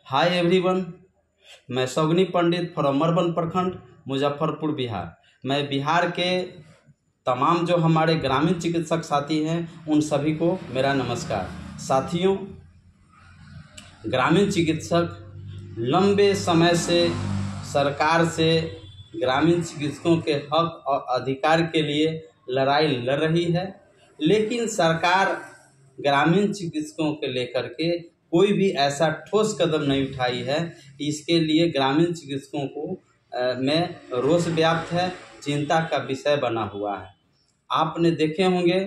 Hi everyone, मैं सौगनी पंडित from मरबन प्रखंड मुजफ्फरपुर बिहार। मैं बिहार के तमाम जो हमारे ग्रामीण चिकित्सक साथी हैं उन सभी को मेरा नमस्कार। साथियों, ग्रामीण चिकित्सक लंबे समय से सरकार से ग्रामीण चिकित्सकों के हक और अधिकार के लिए लड़ाई लड़ रही है, लेकिन सरकार ग्रामीण चिकित्सकों के लेकर के कोई भी ऐसा ठोस कदम नहीं उठाई है। इसके लिए ग्रामीण चिकित्सकों को में रोष व्याप्त है, चिंता का विषय बना हुआ है। आपने देखे होंगे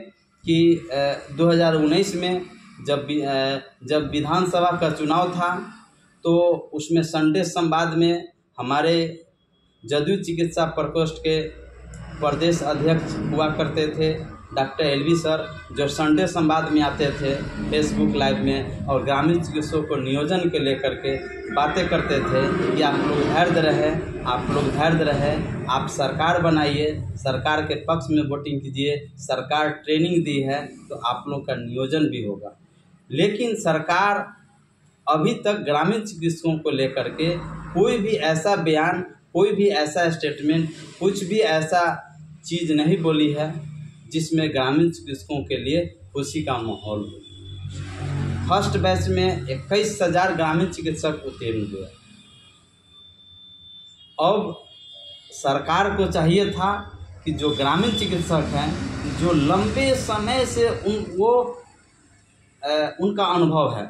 कि 2019 में जब विधानसभा का चुनाव था तो उसमें संडे संवाद में हमारे जदयू चिकित्सा प्रकोष्ठ के प्रदेश अध्यक्ष हुआ करते थे डॉक्टर एलवी सर, जो संडे संवाद में आते थे फेसबुक लाइव में और ग्रामीण चिकित्सकों को नियोजन के लेकर के बातें करते थे कि आप लोग धैर्य रहे, आप सरकार बनाइए, सरकार के पक्ष में वोटिंग कीजिए, सरकार ट्रेनिंग दी है तो आप लोग का नियोजन भी होगा। लेकिन सरकार अभी तक ग्रामीण चिकित्सकों को लेकर के कोई भी ऐसा बयान, कोई भी ऐसा स्टेटमेंट, कुछ भी ऐसा चीज़ नहीं बोली है जिसमें ग्रामीण चिकित्सकों के लिए खुशी का माहौल हो। फर्स्ट बैच में 21,000 ग्रामीण चिकित्सक उत्तीर्ण हुए। अब सरकार को चाहिए था कि जो ग्रामीण चिकित्सक हैं, जो लंबे समय से उनका अनुभव है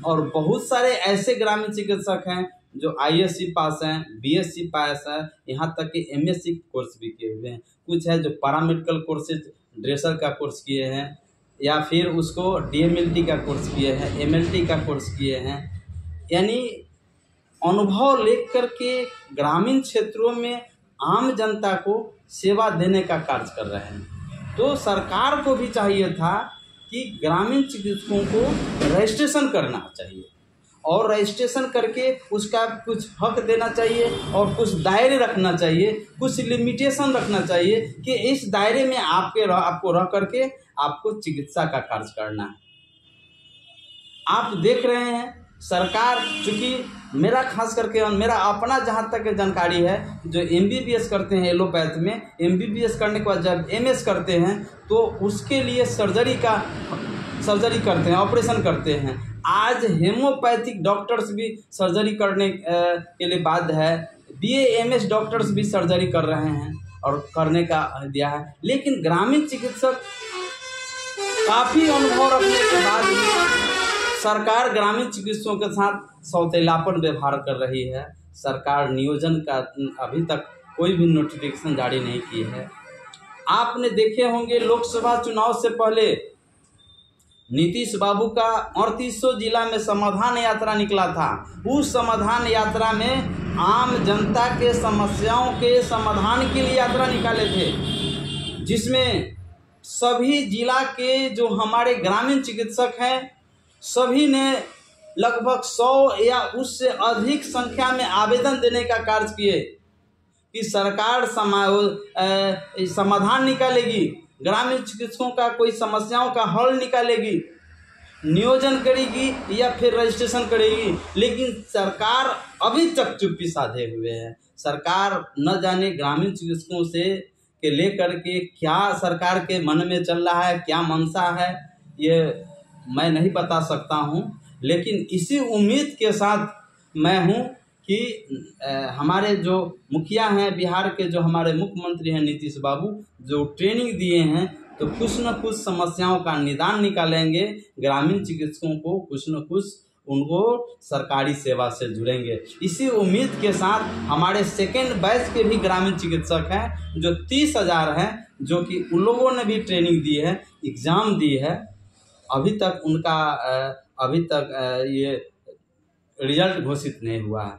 और बहुत सारे ऐसे ग्रामीण चिकित्सक हैं जो आईएससी पास हैं, बीएससी पास हैं, यहाँ तक कि एमएससी कोर्स भी किए हुए हैं। कुछ है जो पैरामेडिकल कोर्सेज ड्रेसर का कोर्स किए हैं या फिर उसको डीएमएलटी का कोर्स किए हैं, एमएलटी का कोर्स किए हैं। यानी अनुभव लेकर के ग्रामीण क्षेत्रों में आम जनता को सेवा देने का कार्य कर रहे हैं। तो सरकार को भी चाहिए था कि ग्रामीण चिकित्सकों को रजिस्ट्रेशन करना चाहिए और रजिस्ट्रेशन करके उसका कुछ हक देना चाहिए और कुछ दायरे रखना चाहिए, कुछ लिमिटेशन रखना चाहिए कि इस दायरे में आपको रह करके आपको चिकित्सा का कार्य करना है। आप देख रहे हैं सरकार, चूँकि मेरा खास करके मेरा अपना जहाँ तक जानकारी है, जो एमबीबीएस करते हैं एलोपैथ में, एमबीबीएस करने के बाद जब एमएस करते हैं तो उसके लिए सर्जरी करते हैं, ऑपरेशन करते हैं। आज हेमोपैथिक डॉक्टर्स भी सर्जरी करने के लिए बाध्य है, बीएएमएस डॉक्टर्स भी सर्जरी कर रहे हैं और करने का दिया है। लेकिन ग्रामीण चिकित्सक काफ़ी अनुभव रखने के बाद सरकार ग्रामीण चिकित्सकों के साथ सौतेलापन व्यवहार कर रही है। सरकार नियोजन का अभी तक कोई भी नोटिफिकेशन जारी नहीं की है। आपने देखे होंगे लोकसभा चुनाव से पहले नीतीश बाबू का 3800 जिला में समाधान यात्रा निकला था। उस समाधान यात्रा में आम जनता के समस्याओं के समाधान के लिए यात्रा निकाले थे, जिसमें सभी जिला के जो हमारे ग्रामीण चिकित्सक हैं सभी ने लगभग 100 या उससे अधिक संख्या में आवेदन देने का कार्य किए कि सरकार समाधान निकालेगी, ग्रामीण चिकित्सकों का कोई समस्याओं का हल निकालेगी, नियोजन करेगी या फिर रजिस्ट्रेशन करेगी। लेकिन सरकार अभी तक चुप्पी साधे हुए है। सरकार न जाने ग्रामीण चिकित्सकों के लेकर के क्या सरकार के मन में चल रहा है, क्या मंशा है, ये मैं नहीं बता सकता हूँ। लेकिन इसी उम्मीद के साथ मैं हूँ कि हमारे जो मुखिया हैं बिहार के, जो हमारे मुख्यमंत्री हैं नीतीश बाबू, जो ट्रेनिंग दिए हैं तो कुछ न कुछ समस्याओं का निदान निकालेंगे, ग्रामीण चिकित्सकों को कुछ न कुछ उनको सरकारी सेवा से जुड़ेंगे। इसी उम्मीद के साथ हमारे सेकेंड बैच के भी ग्रामीण चिकित्सक हैं जो 30,000 हैं, जो कि उन लोगों ने भी ट्रेनिंग दी है, एग्ज़ाम दी है। अभी तक ये रिजल्ट घोषित नहीं हुआ है,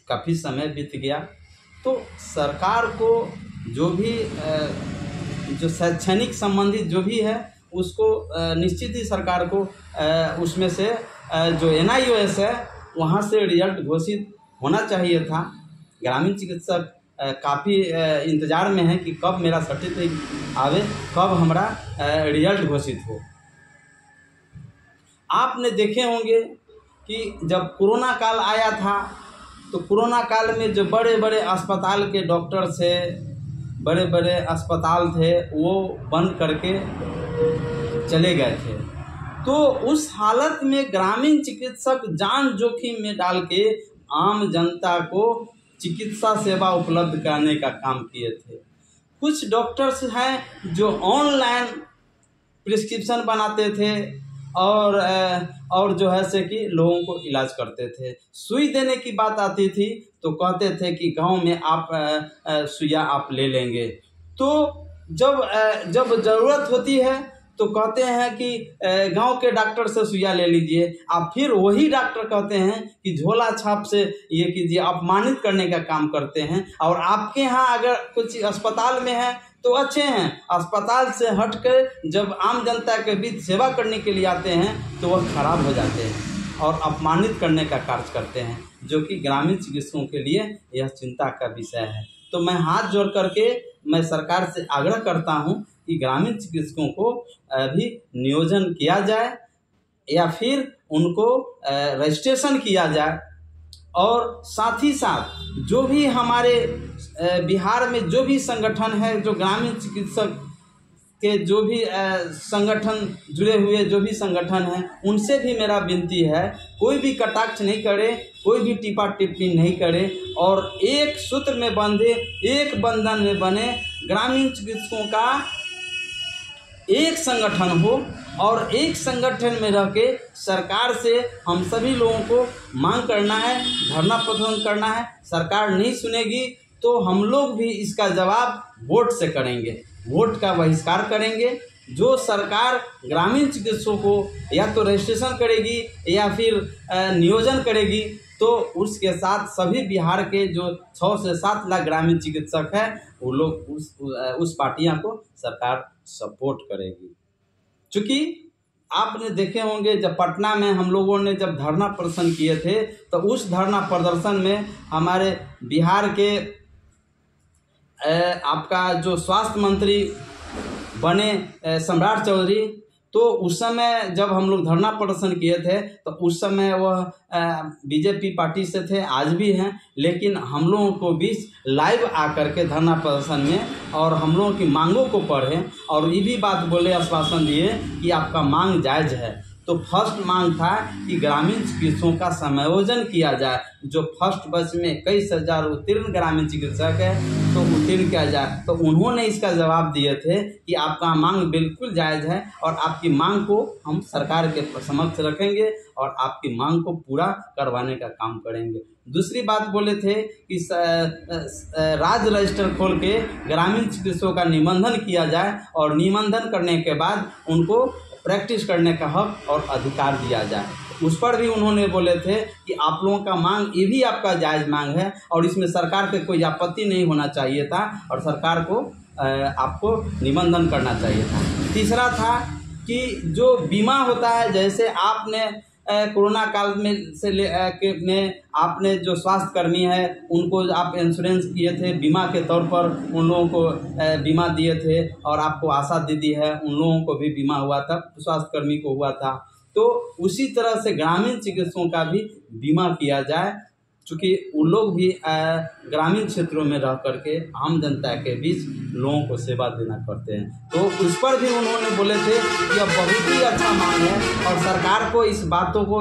काफ़ी समय बीत गया। तो सरकार को जो भी जो शैक्षणिक संबंधित जो भी है उसको निश्चित ही सरकार को उसमें से जो NIOS है वहाँ से रिजल्ट घोषित होना चाहिए था। ग्रामीण चिकित्सक काफ़ी इंतज़ार में है कि कब मेरा सर्टिफिकेट आवे, कब हमारा रिजल्ट घोषित हो। आपने देखे होंगे कि जब कोरोना काल आया था तो कोरोना काल में जो बड़े बड़े अस्पताल के डॉक्टर थे, बड़े बड़े अस्पताल थे, वो बंद करके चले गए थे। तो उस हालत में ग्रामीण चिकित्सक जान जोखिम में डाल के आम जनता को चिकित्सा सेवा उपलब्ध कराने का काम किए थे। कुछ डॉक्टर्स हैं जो ऑनलाइन प्रिस्क्रिप्शन बनाते थे और जो है से कि लोगों को इलाज करते थे। सुई देने की बात आती थी तो कहते थे कि गांव में आप सुइया आप ले लेंगे। तो जब ज़रूरत होती है तो कहते हैं कि गांव के डॉक्टर से सुइया ले लीजिए। आप फिर वही डॉक्टर कहते हैं कि झोला छाप से ये कीजिए, अपमानित करने का काम करते हैं। और आपके यहाँ अगर कुछ अस्पताल में है तो अच्छे हैं, अस्पताल से हटकर जब आम जनता के बीच सेवा करने के लिए आते हैं तो वह खराब हो जाते हैं और अपमानित करने का कार्य करते हैं, जो कि ग्रामीण चिकित्सकों के लिए यह चिंता का विषय है। तो मैं हाथ जोड़ करके मैं सरकार से आग्रह करता हूं कि ग्रामीण चिकित्सकों को भी नियोजन किया जाए या फिर उनको रजिस्ट्रेशन किया जाए। और साथ ही साथ जो भी हमारे बिहार में जो भी संगठन है, जो ग्रामीण चिकित्सक के जो भी संगठन जुड़े हुए जो भी संगठन हैं, उनसे भी मेरा विनती है कोई भी कटाक्ष नहीं करे, कोई भी टिप्पा टिप्पणी नहीं करे और एक सूत्र में बंधे, एक बंधन में बने। ग्रामीण चिकित्सकों का एक संगठन हो और एक संगठन में रह के सरकार से हम सभी लोगों को मांग करना है, धरना प्रदर्शन करना है। सरकार नहीं सुनेगी तो हम लोग भी इसका जवाब वोट से करेंगे, वोट का बहिष्कार करेंगे। जो सरकार ग्रामीण चिकित्सकों को या तो रजिस्ट्रेशन करेगी या फिर नियोजन करेगी तो उसके साथ सभी बिहार के जो 6 से 7 लाख ग्रामीण चिकित्सक हैं वो लोग उस पार्टियां को सरकार सपोर्ट करेगी। चूँकि आपने देखे होंगे जब पटना में हम लोगों ने जब धरना प्रदर्शन किए थे तो उस धरना प्रदर्शन में हमारे बिहार के आपका जो स्वास्थ्य मंत्री बने सम्राट चौधरी, तो उस समय जब हम लोग धरना प्रदर्शन किए थे तो उस समय वह बीजेपी पार्टी से थे, आज भी हैं, लेकिन हम लोगों को बीच लाइव आकर के धरना प्रदर्शन में और हम लोगों की मांगों को पढ़े और ये भी बात बोले, आश्वासन दिए कि आपका मांग जायज़ है। तो फर्स्ट मांग था कि ग्रामीण चिकित्सकों का समायोजन किया जाए। जो फर्स्ट बैच में कई हजार उत्तीर्ण ग्रामीण चिकित्सक है तो उत्तीर्ण किया जाए। तो उन्होंने इसका जवाब दिए थे कि आपका मांग बिल्कुल जायज़ है और आपकी मांग को हम सरकार के समक्ष रखेंगे और आपकी मांग को पूरा करवाने का काम करेंगे। दूसरी बात बोले थे कि राज्य रजिस्टर खोल के ग्रामीण चिकित्सकों का निबंधन किया जाए और निबंधन करने के बाद उनको प्रैक्टिस करने का हक और अधिकार दिया जाए। उस पर भी उन्होंने बोले थे कि आप लोगों का मांग ये भी आपका जायज़ मांग है और इसमें सरकार पे कोई आपत्ति नहीं होना चाहिए था और सरकार को आपको निबंधन करना चाहिए था। तीसरा था कि जो बीमा होता है, जैसे आपने कोरोना काल में आपने जो स्वास्थ्य कर्मी है उनको आप इंश्योरेंस किए थे, बीमा के तौर पर उन लोगों को बीमा दिए थे और आपको आशा दीदी है उन लोगों को भी बीमा हुआ था, स्वास्थ्य कर्मी को हुआ था। तो उसी तरह से ग्रामीण चिकित्सकों का भी बीमा किया जाए, चूँकि वो लोग भी ग्रामीण क्षेत्रों में रह करके आम जनता के बीच लोगों को सेवा देना करते हैं। तो उस पर भी उन्होंने बोले थे कि यह बहुत ही अच्छा मांग है और सरकार को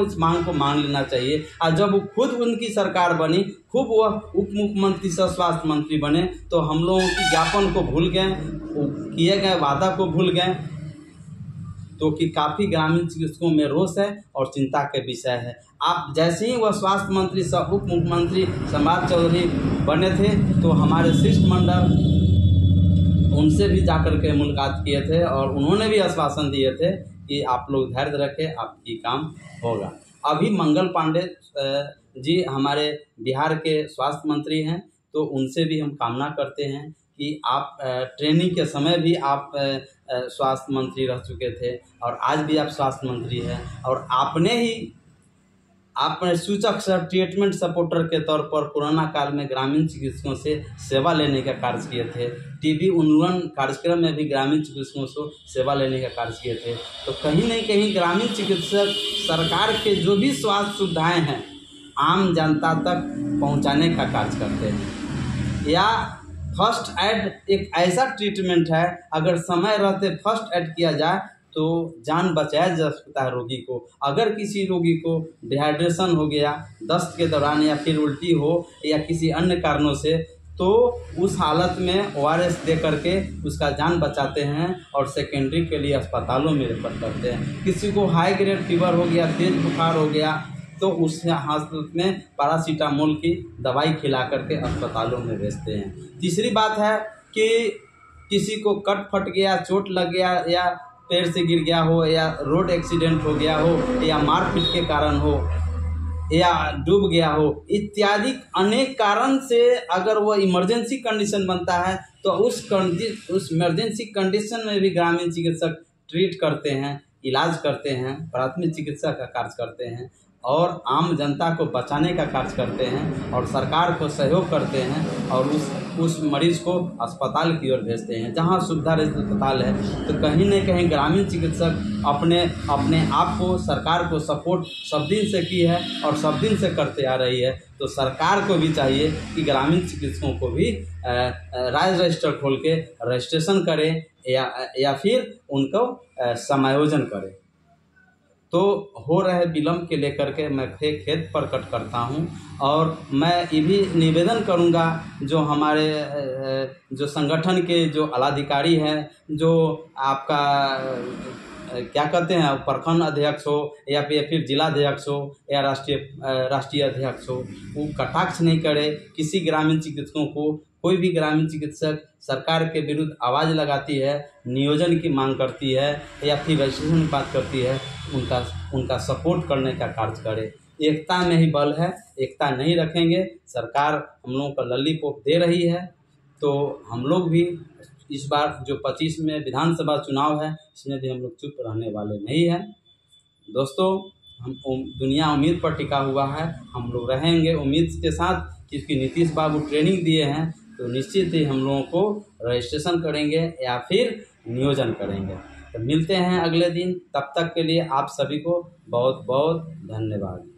इस मांग को मान लेना चाहिए। और जब खुद उनकी सरकार बनी, खूब वह उप मुख्यमंत्री से स्वास्थ्य मंत्री बने तो हम लोगों की ज्ञापन को भूल गए, किए गए वादा को भूल गए। तो कि काफ़ी ग्रामीण चिकित्सकों में रोष है और चिंता के विषय है। आप जैसे ही वह स्वास्थ्य मंत्री सह उप मुख्यमंत्री सम्राट चौधरी बने थे तो हमारे शिष्टमंडल उनसे भी जाकर के मुलाकात किए थे और उन्होंने भी आश्वासन दिए थे कि आप लोग धैर्य रखें, आपकी काम होगा। अभी मंगल पांडे जी हमारे बिहार के स्वास्थ्य मंत्री हैं, तो उनसे भी हम कामना करते हैं कि आप ट्रेनिंग के समय भी आप स्वास्थ्य मंत्री रह चुके थे और आज भी आप स्वास्थ्य मंत्री हैं और आपने ही आप सूचक सर ट्रीटमेंट सपोर्टर के तौर पर कोरोना काल में ग्रामीण चिकित्सकों से सेवा लेने का कार्य किए थे। टीबी उन्मूलन कार्यक्रम में भी ग्रामीण चिकित्सकों से सेवा लेने का कार्य किए थे। तो कहीं न कहीं ग्रामीण चिकित्सक सरकार के जो भी स्वास्थ्य सुविधाएं हैं आम जनता तक पहुंचाने का कार्य करते हैं। या फर्स्ट एड एक ऐसा ट्रीटमेंट है, अगर समय रहते फर्स्ट एड किया जाए तो जान बचाया जा सकता है रोगी को। अगर किसी रोगी को डिहाइड्रेशन हो गया दस्त के दौरान या फिर उल्टी हो या किसी अन्य कारणों से, तो उस हालत में ORS दे करके उसका जान बचाते हैं और सेकेंडरी के लिए अस्पतालों में रेफर करते हैं। किसी को हाई ग्रेड फीवर हो गया, तेज बुखार हो गया, तो उस हालत में पैरासीटामोल की दवाई खिला करके अस्पतालों में भेजते हैं। तीसरी बात है कि किसी को कट फट गया, चोट लग गया या पेड़ से गिर गया हो या रोड एक्सीडेंट हो गया हो या मारपीट के कारण हो या डूब गया हो इत्यादि अनेक कारण से अगर वो इमरजेंसी कंडीशन बनता है तो उस इमरजेंसी कंडीशन में भी ग्रामीण चिकित्सक ट्रीट करते हैं, इलाज करते हैं, प्राथमिक चिकित्सा का कार्य करते हैं और आम जनता को बचाने का कार्य करते हैं और सरकार को सहयोग करते हैं और उस मरीज़ को अस्पताल की ओर भेजते हैं जहां सुविधा रहित अस्पताल है। तो कहीं न कहीं ग्रामीण चिकित्सक अपने आप को सरकार को सपोर्ट सब दिन से की है और सब दिन से करते आ रही है। तो सरकार को भी चाहिए कि ग्रामीण चिकित्सकों को भी राज्य रजिस्टर खोल के रजिस्ट्रेशन करें या फिर उनको समायोजन करें। तो हो रहे विलम्ब के लेकर के मैं खेद प्रकट करता हूं और मैं ये भी निवेदन करूंगा जो हमारे जो संगठन के जो आलाधिकारी हैं, जो आपका क्या कहते हैं प्रखंड अध्यक्ष हो या फिर जिला अध्यक्ष हो या राष्ट्रीय अध्यक्ष हो, वो कटाक्ष नहीं करे किसी ग्रामीण चिकित्सकों को। कोई भी ग्रामीण चिकित्सक सरकार के विरुद्ध आवाज़ लगाती है, नियोजन की मांग करती है या फिर रजिस्ट्रेशन की बात करती है, उनका सपोर्ट करने का कार्य करे। एकता में ही बल है, एकता नहीं रखेंगे सरकार हम लोगों को लॉलीपॉप दे रही है। तो हम लोग भी इस बार जो 25 में विधानसभा चुनाव है इसमें भी हम लोग चुप रहने वाले नहीं हैं। दोस्तों, दुनिया उम्मीद पर टिका हुआ है, हम लोग रहेंगे उम्मीद के साथ, क्योंकि नीतीश बाबू ट्रेनिंग दिए हैं तो निश्चित ही हम लोगों को रजिस्ट्रेशन करेंगे या फिर नियोजन करेंगे। तो मिलते हैं अगले दिन, तब तक के लिए आप सभी को बहुत बहुत धन्यवाद।